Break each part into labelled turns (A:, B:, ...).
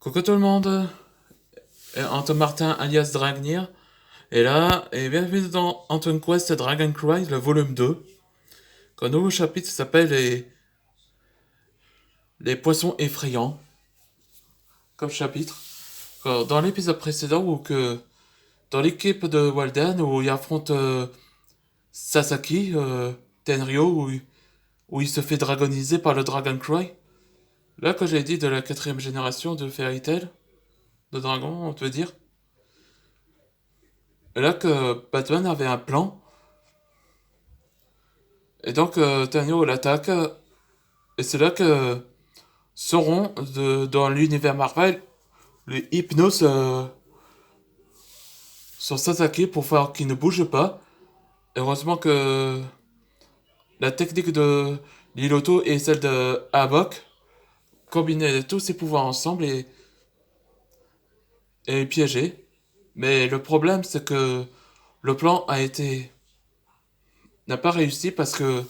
A: Coucou tout le monde, Anton Martin alias Dragnir est là, et bienvenue dans Anton Quest Dragon Cry, le volume 2. Un nouveau chapitre s'appelle les poissons effrayants, comme chapitre. Dans l'épisode précédent, dans l'équipe de Walden, où il affronte Sasaki, Tenryo, où il se fait dragoniser par le Dragon Cry. Là, que j'ai dit de la quatrième génération de Fairy Tail, de dragon, on peut dire. Et là que Batman avait un plan. Et donc, Tenryo l'attaque. Et c'est là que Sauron, dans l'univers Marvel, le hypnose sur Sasaki pour faire qu'il ne bouge pas. Heureusement que la technique de Liloto et celle de Havok combinaient tous ses pouvoirs ensemble et piégé. Mais le problème, c'est que le plan n'a pas réussi parce que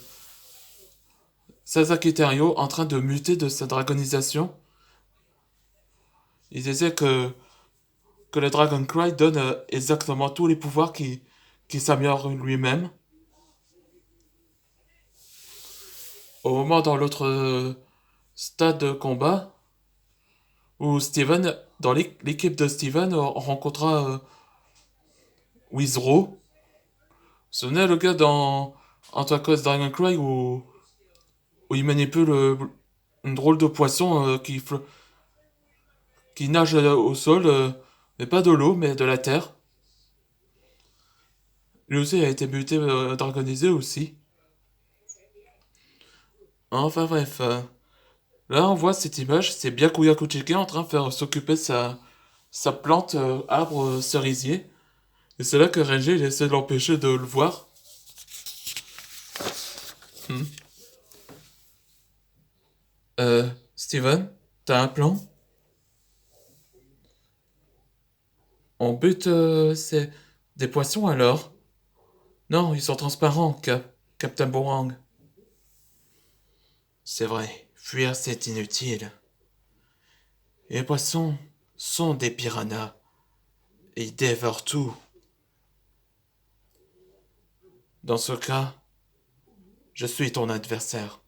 A: Sasaki Terrio, en train de muter de sa dragonisation, il disait que le Dragon Cry donne exactement tous les pouvoirs qui s'améliorent lui-même. Au moment dans l'autre stade de combat, où Steven, dans l'équipe de Steven, on rencontra Wizro. Vous vous souvenez le gars dans Antacost Dragon Cry où il manipule une drôle de poisson qui nage au sol, mais pas de l'eau, mais de la terre. Lui aussi a été muté, dragonisé aussi. Enfin bref, là on voit cette image, c'est Byakuya Kuchiki en train de faire s'occuper sa plante arbre cerisier. Et c'est là que Renji il essaie de l'empêcher de le voir. Hmm. Steven, t'as un plan? On bute des poissons alors? Non, ils sont transparents, Captain Boomerang. C'est vrai, fuir c'est inutile. Les poissons sont des piranhas. Et ils dévorent tout. Dans ce cas, je suis ton adversaire.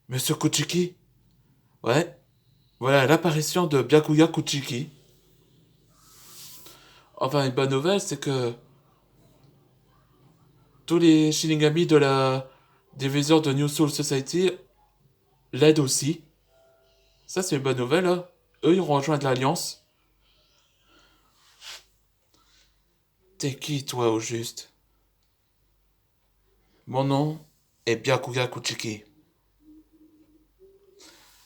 A: Monsieur Kuchiki? Ouais, voilà l'apparition de Byakuya Kuchiki. Enfin, une bonne nouvelle, c'est que tous les Shinigami de la division de New Soul Society l'aident aussi. Ça, c'est une bonne nouvelle, hein. Eux, ils ont rejoint l'Alliance. T'es qui, toi, au juste? Mon nom est Byakuya Kuchiki,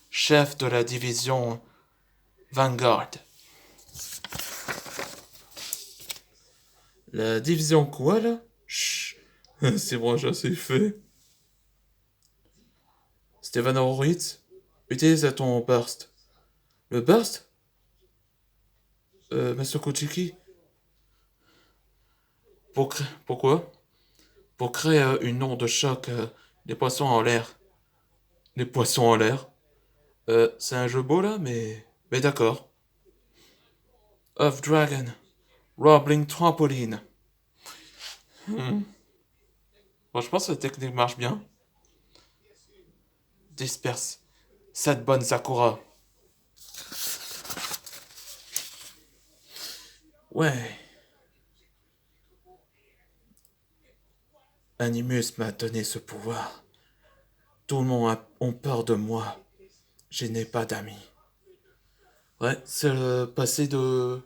A: chef de la division Vanguard. La division quoi, là? Chut, c'est bon, j'ai assez fait. Steven Horowitz, utilise ton burst. Le burst? Monsieur Kuchiki? Pourquoi? Pour créer une onde de choc, les poissons en l'air. Les poissons en l'air? C'est un jeu beau là, mais d'accord. Of Dragon. Robbling Trampoline. Hmm. Franchement, cette technique marche bien. Disperse. Cette bonne Sakura. Ouais. Animus m'a donné ce pouvoir. Tout le monde a peur de moi. Je n'ai pas d'amis. Ouais, c'est le passé de.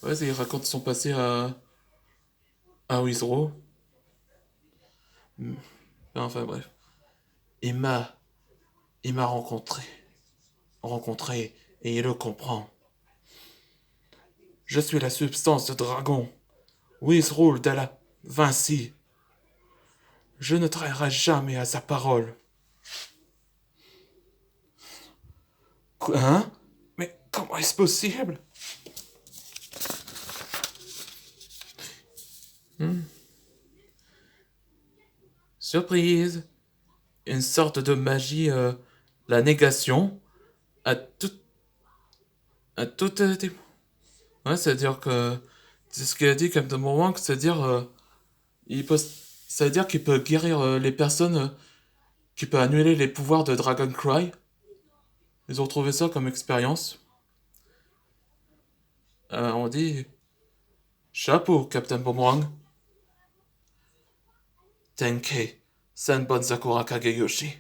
A: Ouais, il raconte son passé à Wizro. Hmm. Enfin bref. Il m'a. Il m'a rencontré, et il le comprend. Je suis la substance de dragon. Wizro de la Vinci. Je ne trahirai jamais à sa parole. Hein? Mais comment est-ce possible? Hmm. Surprise! Une sorte de magie, la négation, à tout. Tout a été... Ouais, c'est-à-dire que... C'est ce qu'il a dit Captain Boomerang, c'est-à-dire... il peut... C'est-à-dire qu'il peut guérir les personnes, qu'il peut annuler les pouvoirs de Dragon Cry. Ils ont trouvé ça comme expérience. On dit... Chapeau, Captain Boomerang. Tenkei, Senbon Sakura Kageyoshi.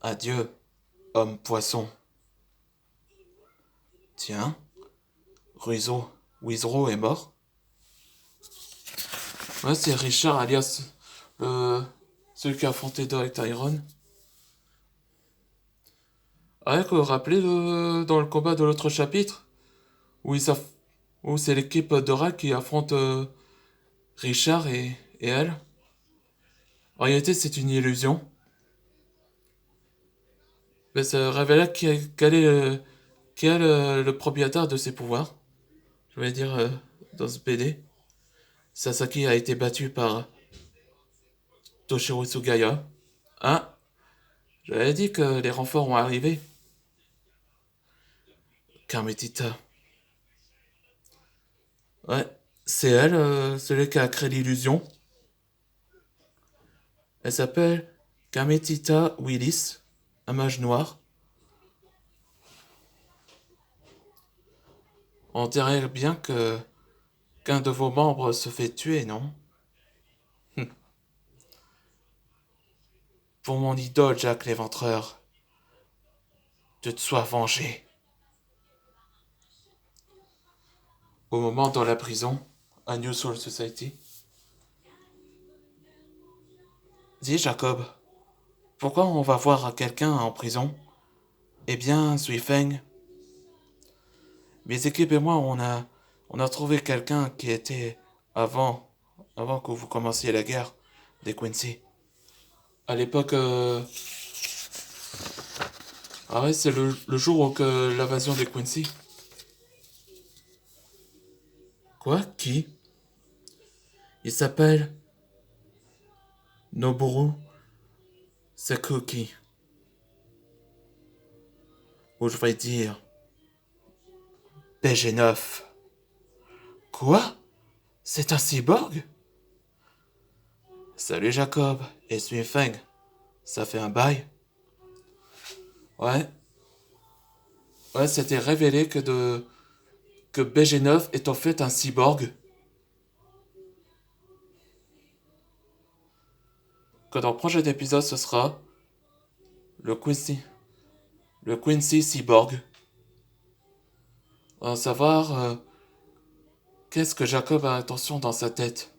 A: Adieu, homme poisson. Tiens, Ruizo, Wizro est mort. Ouais, c'est Richard alias celui qui a affronté Direct Iron. Ah, que vous vous rappelez dans le combat de l'autre chapitre où, où c'est l'équipe d'Oral qui affronte Richard et elle. En réalité, c'est une illusion. Mais ça révèle quel est, qui est le propriétaire de ses pouvoirs. Je vais dire dans ce BD. Sasaki a été battu par Toshiro Sugaya. Ah, j'avais dit que les renforts ont arrivé. Carmetita. Ouais, c'est elle, celui qui a créé l'illusion. Elle s'appelle Carmetita Willis, un mage noir. On dirait bien que qu'un de vos membres se fait tuer, non? Pour mon idole Jack l'Éventreur, tu te sois vengé. Au moment dans la prison, à New Soul Society. Dis Jacob, pourquoi on va voir quelqu'un en prison? Eh bien, Suifeng, mes équipes et moi, on a trouvé quelqu'un qui était avant que vous commenciez la guerre des Quincy. À l'époque, ah ouais, c'est le jour où que l'invasion des Quincy. Quoi? Qui? Il s'appelle Noboru Sakuki. Ou je vais dire PG9. Quoi? C'est un cyborg? Salut Jacob et Swifeng. Ça fait un bail? Ouais. Ouais, c'était révélé que BG9 est en fait un cyborg. Que dans le prochain épisode, ce sera le Quincy. Le Quincy Cyborg. On va savoir qu'est-ce que Jacob a intention dans sa tête.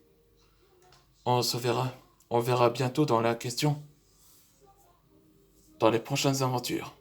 A: On se verra. On verra bientôt dans la question. Dans les prochaines aventures.